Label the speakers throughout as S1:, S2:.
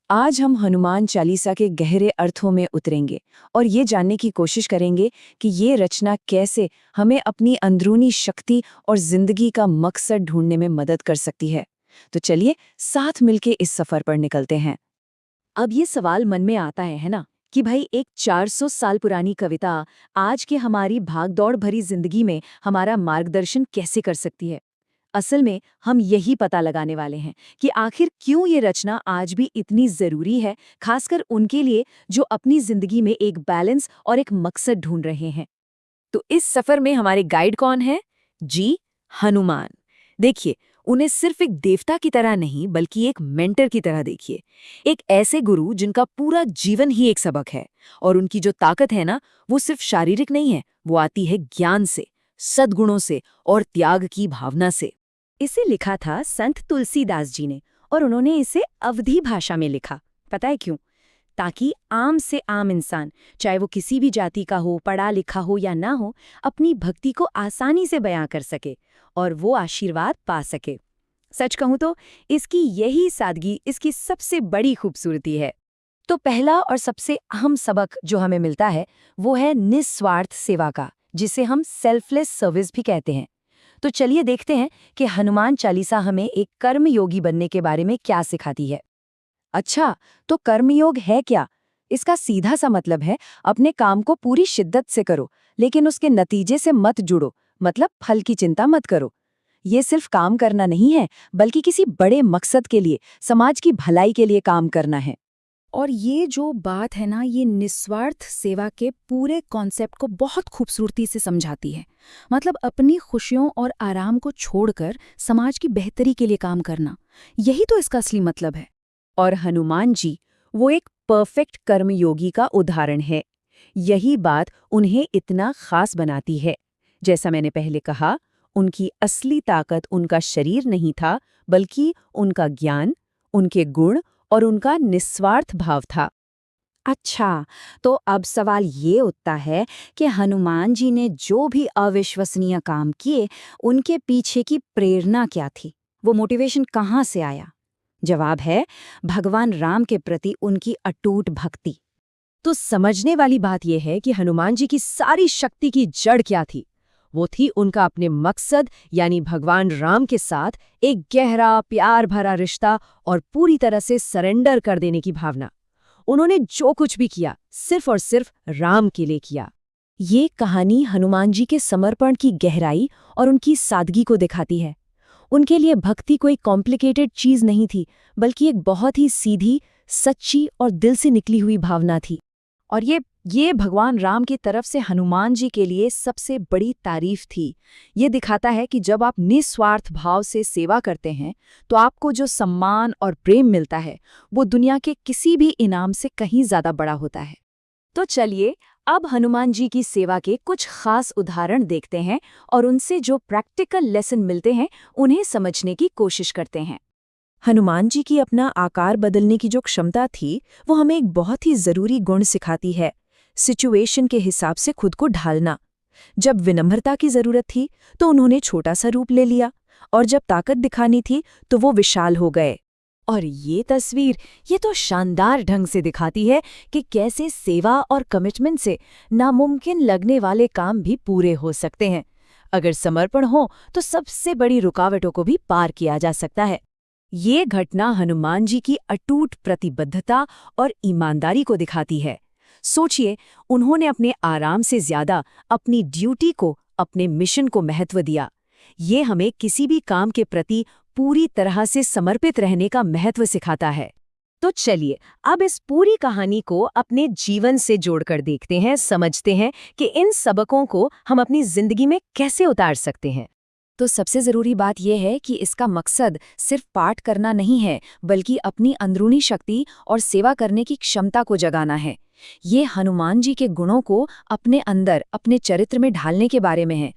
S1: आज हम हनुमान चालीसा के गहरे अर्थों में उतरेंगे और ये जानने की कोशिश करेंगे कि ये रचना कैसे हमें अपनी अंदरूनी शक्ति और जिंदगी का मकसद ढूंढने में मदद कर सकती है। तो चलिए साथ मिलके इस सफर पर निकलते हैं। अब ये सवाल मन में आता है ना, कि भाई एक 400 साल पुरानी कविता आज के हमारी भागदौड़ भरी जिंदगी में हमारा मार्गदर्शन कैसे कर सकती है। असल में हम यही पता लगाने वाले हैं कि आखिर क्यों ये रचना आज भी इतनी जरूरी है, खासकर उनके लिए जो अपनी जिंदगी में एक बैलेंस और एक मकसद ढूंढ रहे हैं। तो इस सफर में हमारे गाइड कौन है? जी, हनुमान। देखिए, उन्हें सिर्फ एक देवता की तरह नहीं बल्कि एक मेंटर की तरह देखिए। एक ऐसे गुरु जिनका पूरा जीवन ही एक सबक है, और उनकी जो ताकत है ना, वो सिर्फ शारीरिक नहीं है, वो आती है ज्ञान से, सद्गुणों से और त्याग की भावना से। इसे लिखा था संत तुलसीदास जी ने, और उन्होंने इसे अवधी भाषा में लिखा। पता है क्यों? ताकि आम से आम इंसान, चाहे वो किसी भी जाति का हो, पढ़ा लिखा हो या ना हो, अपनी भक्ति को आसानी से बयां कर सके और वो आशीर्वाद पा सके। सच कहूं तो इसकी यही सादगी इसकी सबसे बड़ी खूबसूरती है। तो पहला और सबसे अहम सबक जो हमें मिलता है वो है निस्वार्थ सेवा का, जिसे हम सेल्फलेस सर्विस भी कहते हैं। तो चलिए देखते हैं कि हनुमान चालीसा हमें एक कर्मयोगी बनने के बारे में क्या सिखाती है। अच्छा, तो कर्मयोग है क्या? इसका सीधा सा मतलब है अपने काम को पूरी शिद्दत से करो, लेकिन उसके नतीजे से मत जुड़ो, मतलब फल की चिंता मत करो। ये सिर्फ काम करना नहीं है, बल्कि किसी बड़े मकसद के लिए, समाज की भलाई के लिए काम करना है। और ये जो बात है ना, ये निस्वार्थ सेवा के पूरे कॉन्सेप्ट को बहुत खूबसूरती से समझाती है। मतलब अपनी खुशियों और आराम को छोड़कर समाज की बेहतरी के लिए काम करना, यही तो इसका असली मतलब है। और हनुमान जी वो एक परफेक्ट कर्मयोगी का उदाहरण है। यही बात उन्हें इतना खास बनाती है। जैसा मैंने पहले कहा, उनकी असली ताकत उनका शरीर नहीं था, बल्कि उनका ज्ञान, उनके गुण और उनका निस्वार्थ भाव था। अच्छा, तो अब सवाल ये उठता है कि हनुमान जी ने जो भी अविश्वसनीय काम किए, उनके पीछे की प्रेरणा क्या थी? वो मोटिवेशन कहाँ से आया? जवाब है भगवान राम के प्रति उनकी अटूट भक्ति। तो समझने वाली बात यह है कि हनुमान जी की सारी शक्ति की जड़ क्या थी? वो थी उनका अपने मकसद यानी भगवान राम के साथ एक गहरा प्यार भरा रिश्ता और पूरी तरह से सरेंडर कर देने की भावना। उन्होंने जो कुछ भी किया सिर्फ और सिर्फ राम के लिए किया। ये कहानी हनुमान जी के समर्पण की गहराई और उनकी सादगी को दिखाती है। उनके लिए भक्ति कोई कॉम्प्लिकेटेड चीज नहीं थी, बल्कि एक बहुत ही सीधी, सच्ची और दिल से निकली हुई भावना थी। और ये भगवान राम की तरफ से हनुमान जी के लिए सबसे बड़ी तारीफ थी। ये दिखाता है कि जब आप निस्वार्थ भाव से सेवा करते हैं, तो आपको जो सम्मान और प्रेम मिलता है, वो दुनिया के किसी भी इनाम से कहीं ज्यादा बड़ा होता है। तो चलिए अब हनुमान जी की सेवा के कुछ खास उदाहरण देखते हैं और उनसे जो प्रैक्टिकल लेसन मिलते हैं, उन्हें समझने की कोशिश करते हैं। हनुमान जी की अपना आकार बदलने की जो क्षमता थी, वो हमें एक बहुत ही जरूरी गुण सिखाती है, सिचुएशन के हिसाब से खुद को ढालना। जब विनम्रता की जरूरत थी, तो उन्होंने छोटा सा रूप ले लिया, और जब ताकत दिखानी थी, तो वो विशाल हो गए। और ये तस्वीर ये तो शानदार ढंग से दिखाती है कि कैसे सेवा और कमिटमेंट से नामुमकिन लगने वाले काम भी पूरे हो सकते हैं। अगर समर्पण हो, तो सबसे बड़ी रुकावटों को भी पार किया जा सकता है। ये घटना हनुमान जी की अटूट प्रतिबद्धता और ईमानदारी को दिखाती है। सोचिए, उन्होंने अपने आराम से ज्यादा अपनी ड्यूटी को, अपने मिशन को महत्व दिया। ये हमें किसी भी काम के प्रति पूरी तरह से समर्पित रहने का महत्व सिखाता है। तो चलिए अब इस पूरी कहानी को अपने जीवन से जोड़कर देखते हैं, समझते हैं कि इन सबकों को हम अपनी जिंदगी में कैसे उतार सकते हैं। तो सबसे जरूरी बात यह है कि इसका मकसद सिर्फ पाठ करना नहीं है, बल्कि अपनी अंदरूनी शक्ति और सेवा करने की क्षमता को जगाना है। ये हनुमान जी के गुणों को अपने अंदर, अपने चरित्र में ढालने के बारे में है।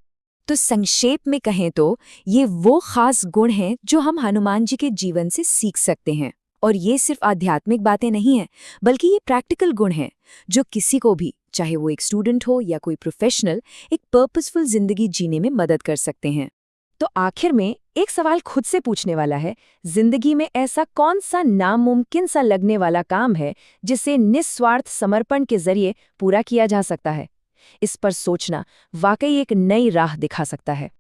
S1: तो संक्षेप में कहें तो ये वो खास गुण हैं जो हम हनुमान जी के जीवन से सीख सकते हैं। और ये सिर्फ आध्यात्मिक बातें नहीं हैं, बल्कि ये प्रैक्टिकल गुण हैं जो किसी को भी, चाहे वो एक स्टूडेंट हो या कोई प्रोफेशनल, एक पर्पसफुल जिंदगी जीने में मदद कर सकते हैं।
S2: तो आखिर में एक सवाल खुद से पूछने वाला है, जिंदगी में ऐसा कौन सा नामुमकिन सा लगने वाला काम है जिसे निस्वार्थ समर्पण के जरिए पूरा किया जा सकता है? इस पर सोचना वाकई एक नई राह दिखा सकता है।